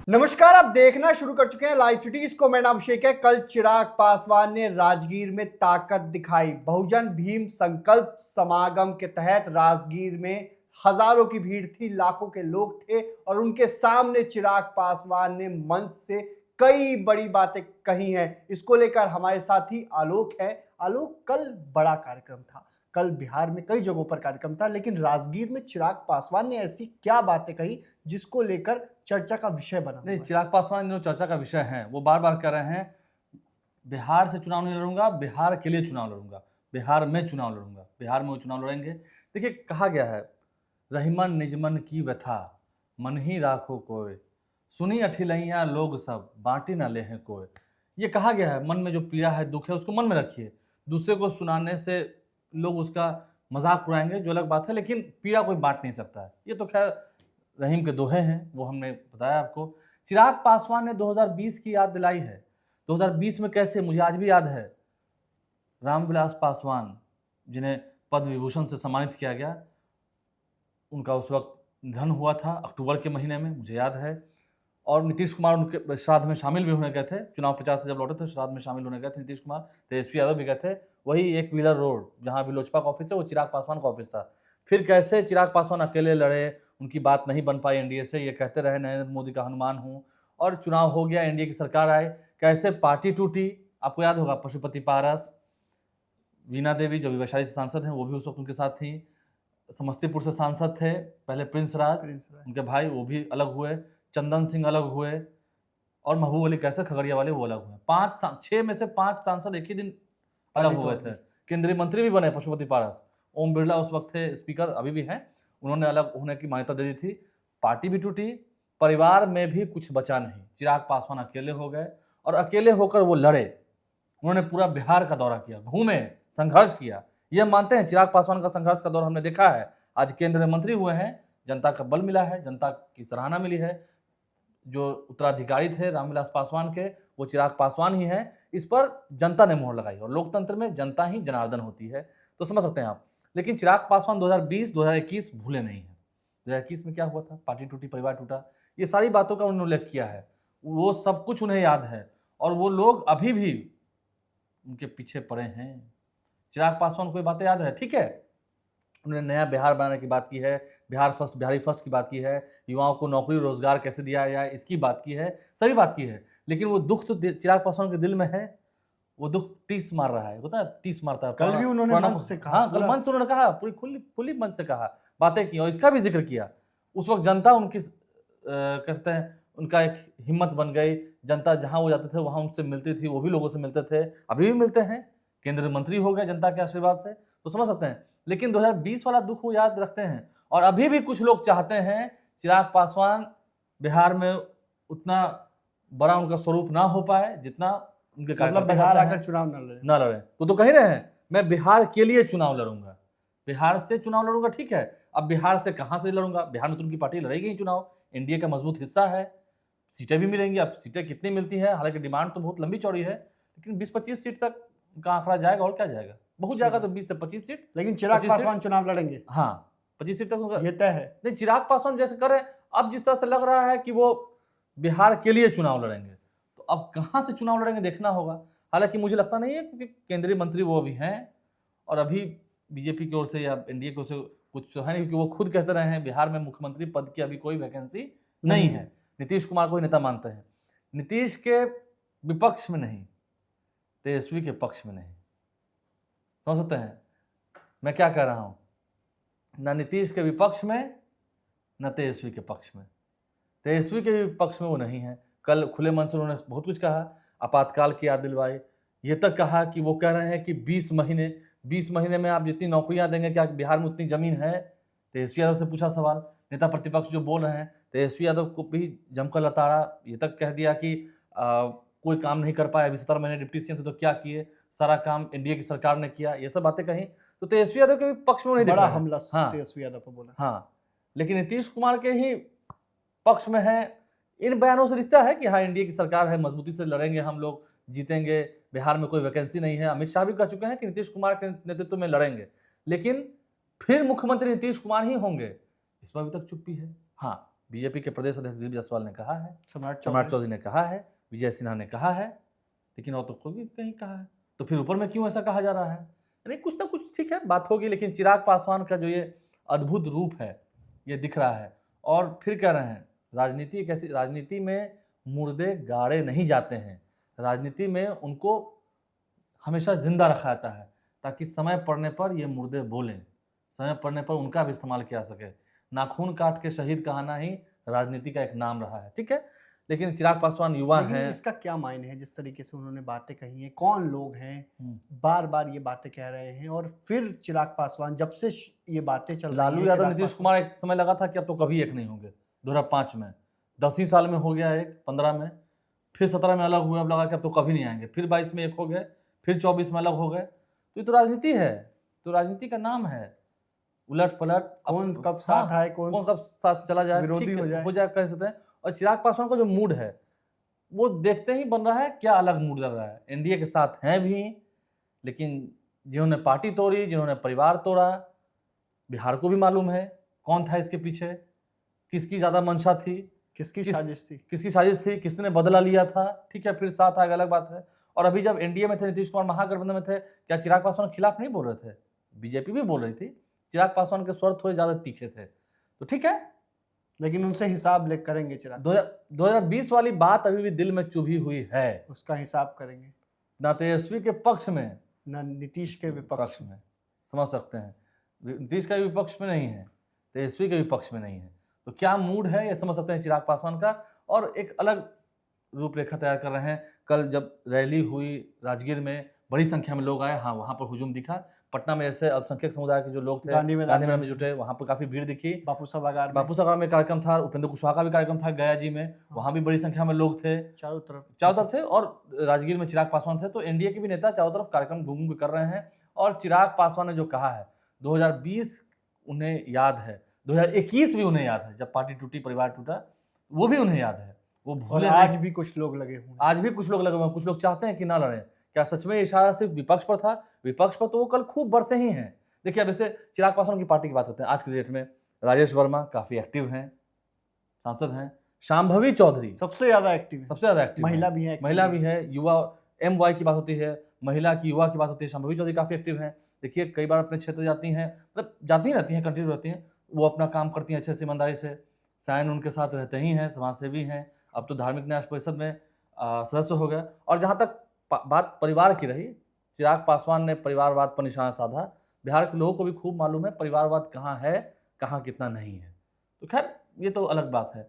नमस्कार, आप देखना शुरू कर चुके हैं लाइव सिटीज को। मेरा नाम अभिषेक है। कल चिराग पासवान ने राजगीर में ताकत दिखाई। बहुजन भीम संकल्प समागम के तहत राजगीर में हजारों की भीड़ थी, लाखों के लोग थे और उनके सामने चिराग पासवान ने मंच से कई बड़ी बातें कही हैं। इसको लेकर हमारे साथी आलोक है। आलोक, कल बड़ा कार्यक्रम था, कल बिहार में कई जगहों पर कार्यक्रम था, लेकिन राजगीर में चिराग पासवान ने ऐसी क्या बातें कही जिसको लेकर चर्चा का विषय बना? नहीं, चिराग पासवान जो चर्चा का विषय है वो बार बार कह रहे हैं बिहार से चुनाव नहीं लड़ूंगा, बिहार के लिए चुनाव लड़ूंगा, बिहार में चुनाव लड़ूंगा, बिहार में वो चुनाव लड़ेंगे। देखिए, कहा गया है रहीमन निजमन की व्यथा मन ही राखो कोय, सुनी अठिलैया लोग सब बांटी ना ले हैं कोय। ये कहा गया है, मन में जो पीड़ा है, दुख है, उसको मन में रखिए। दूसरे को सुनाने से लोग उसका मजाक उड़ाएंगे, जो अलग बात है, लेकिन पीड़ा कोई बांट नहीं सकता है। ये तो खैर रहीम के दोहे हैं, वो हमने बताया आपको। चिराग पासवान ने 2020 की याद दिलाई है। 2020 में कैसे, मुझे आज भी याद है, रामविलास पासवान जिन्हें पद्म विभूषण से सम्मानित किया गया, उनका उस वक्त निधन हुआ था अक्टूबर के महीने में, मुझे याद है। और नीतीश कुमार उनके श्राद्ध में शामिल भी होने गए थे। चुनाव प्रचार से जब लौटे थे, श्राद्ध में शामिल होने गए थे नीतीश कुमार। तेजस्वी यादव भी गए थे। वही एक व्हीलर रोड जहाँ भी लोजपा का ऑफिस है, वो चिराग पासवान का ऑफिस था। फिर कैसे चिराग पासवान अकेले लड़े, उनकी बात नहीं बन पाई एनडीए से, ये कहते रहे नरेंद्र मोदी का हनुमान हूँ, और चुनाव हो गया, एनडीए की सरकार आई। कैसे पार्टी टूटी, आपको याद होगा। पशुपति पारस, वीणा देवी जो वैशाली से सांसद हैं, वो भी उस वक्त उनके साथ थी। समस्तीपुर से सांसद थे पहले प्रिंस राज, उनके भाई, वो भी अलग हुए। चंदन सिंह अलग हुए, और महबूब अली कैसर खगड़िया वाले वो अलग हुए। 6 में से 5 सांसद एक ही दिन अलग हो गए थे। केंद्रीय मंत्री भी बने पशुपति पारस। ओम बिरला उस वक्त थे स्पीकर, अभी भी हैं, उन्होंने अलग होने की मान्यता दे दी थी। पार्टी भी टूटी, परिवार में भी कुछ बचा नहीं। चिराग पासवान अकेले हो गए, और अकेले होकर वो लड़े। उन्होंने पूरा बिहार का दौरा किया, घूमे, संघर्ष किया। ये मानते हैं चिराग पासवान का संघर्ष का दौर हमने देखा है। आज केंद्रीय मंत्री हुए हैं, जनता का बल मिला है, जनता की सराहना मिली है। जो उत्तराधिकारी थे रामविलास पासवान के, वो चिराग पासवान ही हैं। इस पर जनता ने मोहर लगाई, और लोकतंत्र में जनता ही जनार्दन होती है, तो समझ सकते हैं आप। लेकिन चिराग पासवान 2020 2021 भूले नहीं हैं। 2021 में क्या हुआ था, पार्टी टूटी, परिवार टूटा, ये सारी बातों का उन्होंने उल्लेख किया है। वो सब कुछ उन्हें याद है, और वो लोग अभी भी उनके पीछे पड़े हैं। चिराग पासवान को ये बातें याद है, ठीक है। उन्होंने नया बिहार बनाने की बात की है, बिहार फर्स्ट, बिहारी फर्स्ट की बात की है, युवाओं को नौकरी रोजगार कैसे दिया जाए इसकी बात की है, सभी बात की है। लेकिन वो दुख तो चिराग पासवान के दिल में है, वो दुख टीस मार रहा है, होता है टीस मारता है। कल भी उन्होंने मंच से कहा, हाँ, कल मंच से उन्होंने कहा, पूरी खुली मंच से कहा, बातें की, और इसका भी जिक्र किया। उस वक्त जनता उनकी कहते हैं उनका एक हिम्मत बन गई। जनता जहाँ वो जाते थे वहाँ उनसे मिलती थी, वो भी लोगों से मिलते थे, अभी भी मिलते हैं। केंद्रीय मंत्री हो गए जनता के आशीर्वाद से, तो समझ सकते हैं। लेकिन 2020 वाला दुख वो याद रखते हैं, और अभी भी कुछ लोग चाहते हैं चिराग पासवान बिहार में उतना बड़ा उनका स्वरूप ना हो पाए जितना उनके मतलब बिहार आकर चुनाव ना लड़े। तो कह रहे हैं मैं बिहार के लिए चुनाव लड़ूंगा, बिहार से चुनाव लड़ूंगा, ठीक है। अब बिहार से कहां से लड़ूंगा, बिहार में तो उनकी पार्टी लड़ेगी ही चुनाव, एनडीए का मजबूत हिस्सा है, सीटें भी मिलेंगी। अब सीटें कितनी मिलती है, हालांकि डिमांड तो बहुत लंबी चौड़ी है, लेकिन 20-25 सीट तक का आंकड़ा जाएगा, और क्या जाएगा, बहुत जाएगा तो 20 से 25 सीट। लेकिन चिराग पासवान चुनाव लड़ेंगे, हाँ, 25 सीट तक ये तय है। नहीं, चिराग पासवान जैसे करें, अब जिस तरह से लग रहा है कि वो बिहार के लिए चुनाव लड़ेंगे, तो अब कहां से चुनाव लड़ेंगे देखना होगा। हालांकि मुझे लगता नहीं है, क्योंकि केंद्रीय मंत्री वो भी हैं, और अभी बीजेपी की ओर से या एनडीए की ओर से कुछ तो है नहीं, क्योंकि वो खुद कहते रहे हैं बिहार में मुख्यमंत्री पद की अभी कोई वैकेंसी नहीं है। नीतीश कुमार को ही नेता मानते हैं, नीतीश के विपक्ष में नहीं, तेजस्वी के पक्ष में नहीं। समझ सकते हैं मैं क्या कह रहा हूं, न नीतीश के विपक्ष में, न तेजस्वी के पक्ष में। तेजस्वी के पक्ष में वो नहीं है। कल खुले मन से उन्होंने बहुत कुछ कहा, आपातकाल की याद दिलवाई, ये तक कहा कि वो कह रहे हैं कि 20 महीने में आप जितनी नौकरियां देंगे, क्या बिहार में उतनी जमीन है। तेजस्वी यादव से पूछा सवाल, नेता प्रतिपक्ष जो बोल रहे हैं, तेजस्वी यादव को भी जमकर लताड़ा, ये तक कह दिया कि कोई काम नहीं कर पाए, अभी 17 महीने डिप्टी सीएम थे तो क्या किए, सारा काम एनडीए की सरकार ने किया, ये सब बातें कही। तो तेजस्वी यादव के भी पक्ष में नहीं दिख रहा है, हमला हाँ, तेजस्वी यादव पर बोला, हाँ, लेकिन नीतीश कुमार के ही पक्ष में है। इन बयानों से दिखता है कि हाँ, एनडीए की सरकार है, मजबूती से लड़ेंगे हम लोग, जीतेंगे, बिहार में कोई वैकेंसी नहीं है। अमित शाह भी कह चुके हैं कि नीतीश कुमार के नेतृत्व में लड़ेंगे, लेकिन फिर मुख्यमंत्री नीतीश कुमार ही होंगे, इस पर अभी तक चुप्पी है। हाँ, बीजेपी के प्रदेश अध्यक्ष दिलीप जायसवाल ने कहा है, सम्राट सम्राट चौधरी ने कहा है, विजय सिन्हा ने कहा है, लेकिन और तो कोई भी कहीं कहा है। तो फिर ऊपर में क्यों ऐसा कहा जा रहा है? यानी कुछ ना कुछ ठीक है, बात होगी, लेकिन चिराग पासवान का जो ये अद्भुत रूप है ये दिख रहा है। और फिर कह रहे हैं राजनीति एक ऐसी, राजनीति में मुर्दे गाड़े नहीं जाते हैं, राजनीति में उनको हमेशा जिंदा रखा जाता है ताकि समय पड़ने पर ये मुर्दे बोलें, समय पड़ने पर उनका भी इस्तेमाल किया जा सके। नाखून काट के शहीद कहना ही राजनीति का एक नाम रहा है, ठीक है। लेकिन चिराग पासवान युवा लेकिन हैं। इसका क्या मायने है जिस तरीके से उन्होंने बातें कही हैं, कौन लोग हैं, बार बार ये बातें कह रहे हैं, और फिर चिराग पासवान जब से ये बातें चल रही लालू हैं, यादव, चिराग नीतीश पासवान- कुमार एक समय लगा था कि अब तो कभी एक नहीं होंगे। 2005 में 10 ही साल में हो गया एक, 15 में, फिर 17 में अलग हुए, अब लगा कि अब तो कभी नहीं आएंगे, फिर 22 में एक हो गए, फिर 24 में अलग हो गए। तो ये तो राजनीति है, तो राजनीति का नाम है उलट पलट। कौन कब साथ आए, कौन कब साथ चला जाए, विरोधी ठीक हो जाए। कह सकते हैं। और चिराग पासवान का जो मूड है वो देखते ही बन रहा है, क्या अलग मूड लग रहा है। एनडीए के साथ हैं भी, लेकिन जिन्होंने पार्टी तोड़ी, जिन्होंने परिवार तोड़ा, बिहार को भी मालूम है कौन था इसके पीछे, किसकी ज्यादा मंशा थी, किसकी साजिश थी। किसकी साजिश थी, किसने बदला लिया था, ठीक है। फिर साथ आ गया, अलग बात है। और अभी जब एनडीए में थे, नीतीश कुमार महागठबंधन में थे, क्या चिराग पासवान के खिलाफ नहीं बोल रहे थे? बीजेपी भी बोल रही थी, चिराग पासवान के स्वर थोड़े ज्यादा तीखे थे, तो ठीक है। लेकिन उनसे हिसाब ले करेंगे चिराग, 2020 वाली बात अभी भी दिल में चुभी हुई है। उसका हिसाब करेंगे, ना तेजस्वी के पक्ष में, न नीतीश के विपक्ष में। समझ सकते हैं, नीतीश का भी विपक्ष में नहीं है, तेजस्वी के भी पक्ष में नहीं है। तो क्या मूड है ये समझ सकते हैं चिराग पासवान का। और एक अलग रूपरेखा तैयार कर रहे हैं। कल जब रैली हुई राजगीर में, बड़ी संख्या में लोग आए, हाँ वहाँ पर हुजूम दिखा। पटना में ऐसे अल्पसंख्यक समुदाय के जो लोग थे गांधी मैदान में जुटे, वहाँ पर काफी भीड़ दिखी। बापू सभागार में कार्यक्रम था, उपेंद्र कुशवाहा का भी कार्यक्रम था गया जी में, वहाँ भी बड़ी संख्या में लोग थे, चारों तरफ थे। और राजगीर में चिराग पासवान थे। तो एनडीए के भी नेता चारों तरफ कार्यक्रम घूम कर रहे हैं। और चिराग पासवान ने जो कहा है, 2020 उन्हें याद है, 2021 भी उन्हें याद है, जब पार्टी टूटी, परिवार टूटा, वो भी उन्हें याद है, वो भूले आज भी कुछ लोग लगे हुए हैं। आज भी कुछ लोग लगे हुए हैं। कुछ लोग चाहते हैं कि ना लड़ें। क्या सच में ये इशारा सिर्फ विपक्ष पर था? विपक्ष पर तो वो कल खूब बरसे ही हैं। देखिए, अब ऐसे चिराग पासवान की पार्टी की बात करते हैं। आज के डेट में राजेश वर्मा काफी एक्टिव हैं, सांसद हैं। शांभवी चौधरी सबसे ज्यादा एक्टिव महिला भी है। युवा MY की बात होती है, महिला की, युवा की बात होती है, शांभवी चौधरी काफी एक्टिव हैं। देखिए, कई बार अपने क्षेत्र जाती हैं, मतलब जाती रहती हैं, कंटिन्यू रहती हैं, वो अपना काम करती हैं अच्छे से, ईमानदारी से। सायन उनके साथ रहते ही हैं, समाजसेवी हैं, अब तो धार्मिक न्यास परिषद में सदस्य हो गए। और जहाँ तक बात परिवार की रही, चिराग पासवान ने परिवारवाद पर निशाना साधा। बिहार के लोगों को भी खूब मालूम है परिवारवाद कहाँ है, कहाँ कितना नहीं है। तो खैर, ये तो अलग बात है।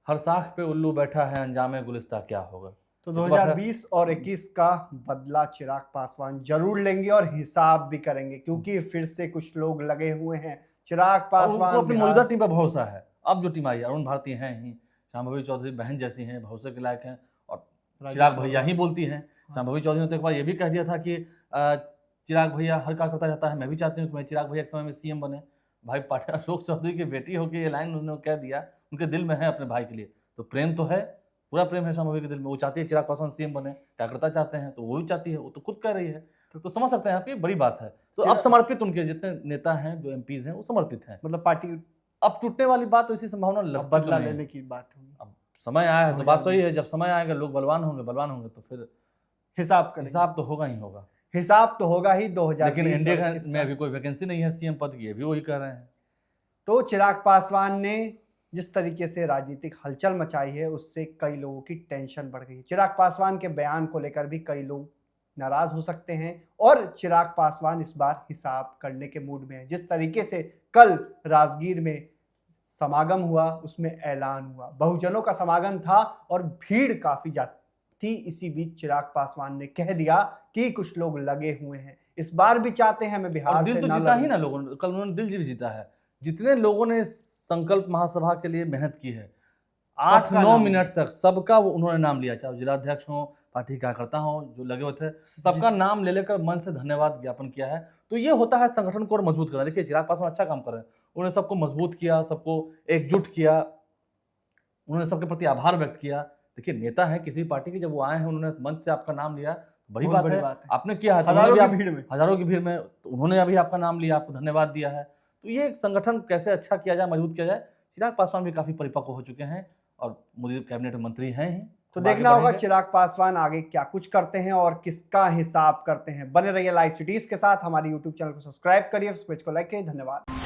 हर साख पे उल्लू बैठा है, अंजामे गुलिस्ता क्या होगा। तो 2020 और 21 का बदला चिराग पासवान जरूर लेंगे और हिसाब भी करेंगे, क्योंकि फिर से कुछ लोग लगे हुए हैं। चिराग पासवान अपनी मौजूदा टीम पर भरोसा है। अब जो टीम आई है, अरुण भारती हैं ही, शांभवी चौधरी बहन जैसी हैं, भरोसे के लायक हैं, और चिराग भैया ही बोलती हैं। शांभवी चौधरी ने तो एक बार ये भी कह दिया था कि चिराग भैया हर कार्य करता जाता है, मैं भी चाहती हूँ कि मैं चिराग भैया एक समय में CM बने। भाई पाटिल अशोक चौधरी की बेटी होकर ये लाइन उन्होंने कह दिया, उनके दिल में है अपने भाई के लिए, तो प्रेम तो है, पूरा प्रेम है शांभवी के दिल में। वो चाहती है चिराग पासवान CM बने, कार्यकर्ता चाहते हैं, तो वो भी चाहती है, वो तो खुद कह रही है। तो समझ सकते हैं आप, ये बड़ी बात है। तो अब समर्पित, उनके जितने नेता हैं, जो MPs हैं, वो समर्पित हैं। मतलब पार्टी अब टूटने वाली बात तो इसी संभावना लगती बदला लेने की बात होगी। अब समय आया है तो बात सही है, जब समय आएगा लोग बलवान होंगे तो फिर हिसाब तो होगा ही होगा। हिसाब तो होगा ही 2020। लेकिन इंडिया में अभी कोई वैकेंसी नहीं है CM पद की, भी वही कह रहे हैं। तो चिराग पासवान ने जिस तरीके से राजनीतिक हलचल मचाई है, उससे कई लोगों की टेंशन बढ़ गई। चिराग पासवान के बयान को लेकर भी कई लोग नाराज हो सकते हैं, और चिराग पासवान इस बार हिसाब करने के मूड में है। जिस तरीके से कल राजगीर में समागम हुआ, उसमें ऐलान हुआ, बहुजनों का समागम था और भीड़ काफी ज्यादा थी। इसी बीच चिराग पासवान ने कह दिया कि कुछ लोग लगे हुए हैं, इस बार भी चाहते हैं मैं बिहार से दिल तो जीता ही ना लोगों ने। कल उन्होंने दिल भी जीता है। जितने लोगों ने संकल्प महासभा के लिए मेहनत की है, 8-9 मिनट तक सबका वो उन्होंने नाम लिया, चाहे जिलाध्यक्ष हो, पार्टी कार्यकर्ता हो, जो लगे हुए थे, सबका नाम ले लेकर मन से धन्यवाद ज्ञापन किया है। तो ये होता है संगठन को और मजबूत करना। देखिए, चिराग पासवान अच्छा काम कर रहे हैं, उन्होंने सबको मजबूत किया, सबको एकजुट किया, उन्होंने सबके प्रति आभार व्यक्त किया। देखिए, नेता है किसी पार्टी के, जब वो आए हैं, उन्होंने मंच से आपका नाम लिया, बड़ी बात है। आपने किया है, हजारों की भीड़ में उन्होंने अभी आपका नाम लिया, आपको धन्यवाद दिया है। तो ये एक संगठन कैसे अच्छा किया जाए, मजबूत किया जाए, चिराग पासवान भी काफ़ी परिपक्व हो चुके हैं और मोदी कैबिनेट मंत्री हैं ही। तो अब आगे देखना होगा बढ़ेंगे। चिराग पासवान आगे क्या कुछ करते हैं और किसका हिसाब करते हैं। बने रहिए लाइव सिटीज के साथ। हमारी यूट्यूब चैनल को सब्सक्राइब करिए, इस पेज को लाइक करिए। धन्यवाद।